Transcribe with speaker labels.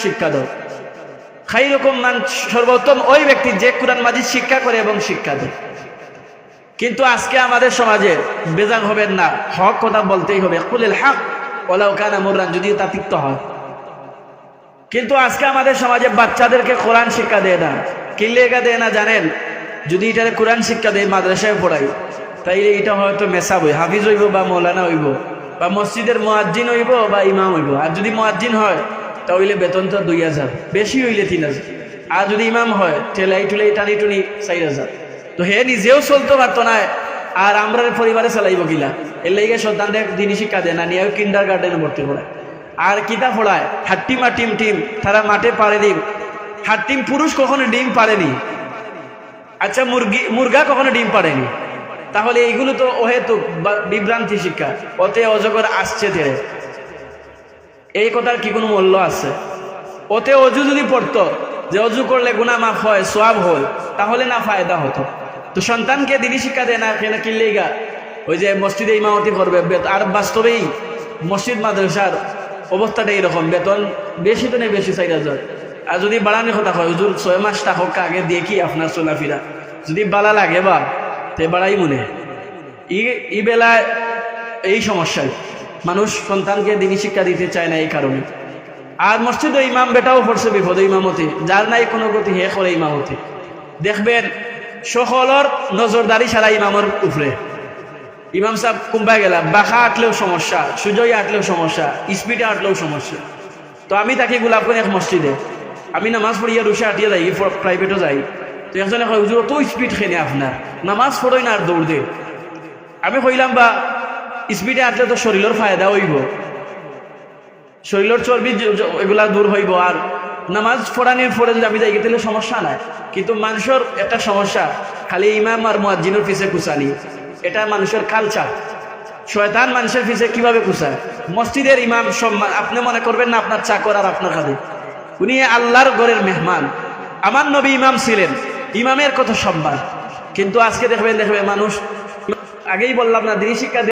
Speaker 1: শিক্ষা দাও। খাইরুকুম মান, সর্বোত্তম ওই ব্যক্তি যে কোরআন মাজিদ শিক্ষা করে এবং শিক্ষা দেয়। কিন্তু আজকে আমাদের সমাজে বেজাগ হবেন না, হক কথা বলতেই হবে। কুলিল হক ওয়ালাউ কানা মুররান, যদিও তা তিক্ত হয়। কিন্তু আজকে আমাদের সমাজে বাচ্চাদেরকে কোরআন শিক্ষা দেয় না। কি লেগা দেয় না জানেন? যদি এটারে কোরআন শিক্ষা দেয়, মাদ্রাসায় পড়াই, তাইলে এটা হয়তো মেসাব হই, হাফিজ হইব বা মৌলানা হইব বা মসজিদের মুয়াজ্জিন হইব বা ইমাম হইব। আর যদি মুয়াজ্জিন হয় তাহলে বেতন তো 2000, বেশি হইলে 3000। আর যদি ইমাম হয় ঠেলাই টুলাই টানি টুনি 4000। তো হে নিজেও চলতে পারতো না, আর আমরা পরিবারে চালাইব কিলা? এর লাগে সন্তানদের দিনই শিক্ষা দেয় না, নিয়ে কিন্ডার গার্ডেনে ভর্তি করায়। আর কিতা পড়ায়? হাট্টিমা টিম টিম, তারা মাঠে পারে ডিম। হাট্টিম পুরুষ কখনো ডিম পারেনি। আচ্ছা, মুরগা কখনো ডিম পারেনি। তাহলে এইগুলো তো অহেতুক বিভ্রান্তি শিক্ষা, ওতে অজগর আসছে ধীরে। এই কথার কি কোনো মূল্য আছে? ওতে অজু যদি পড়তো যে অজু করলে গুনাহ মাফ হয়, সওয়াব হয়, তাহলে না ফায়দা হতো। তো সন্তানকে দিনী শিক্ষা দেয় না কেন? কিনলেইগা ওই যে মসজিদে ইমামতি করবে। আর বাস্তবেই মসজিদ মাদ্রাসার অবস্থাটা এইরকম, বেতন বেশি তো নেই, বেশি 4000। আর যদি বাড়ানোর কথা হয়, হুজুর 6 মাস টাকা আগে দেখি আপনার চলাফেরা, যদি বালা লাগে বা তে বাড়াই মনে। ই বেলায় এই সমস্যায় মানুষ সন্তানকে দিনী শিক্ষা দিতে চায় না এই কারণে। আর মসজিদে ইমাম বেটাও পড়ছে বিপদে, ইমামতি যার নাই কোনো গতি হে করে ইমামতি। দেখবেন সকলের নজরদারি সারা ইমামের উপরে। ইমাম সাহেব কুম্বাই গেলাম, বাঁকা আটলেও সমস্যা, সুজয় আটলেও সমস্যা, স্পিডে আটলেও সমস্যা। তো আমি তাকে গোলাপ করে এক মসজিদে আমি নামাজ পড়িয়া রুশে আটিয়ে যাই, প্রাইভেটও যাই। তো একজনে কয়, হুজুর তো স্পিড খেনে আপনার, নামাজ পড়ই না আর দৌড় দে। আমি কইলাম, বা স্পিডে আটলে তো শরীরের ফায়দা হইব, শরীরের চর্বি এগুলা দূর হইব, আর নামাজ পড়ানোর পরে যদি আমি যাই গেলে সমস্যা নাই। কিন্তু মানুষের একটা সমস্যা, খালি ইমাম আর মুয়াজ্জিনের পিছে কুচানি, এটা মানুষের কালচার। শয়তান মানুষের পিছে কিভাবে কুচায়? মসজিদের ইমাম সম্মান, আপনি মনে করবেন না আপনার চাকর আর আপনার হাতে, উনি আল্লাহর ঘরের মেহমান। আমার নবী ইমাম ছিলেন, ইমামের কত সম্মান। কিন্তু আজকে দেখবেন মানুষ, আগেই বললাম না, দিনী শিক্ষা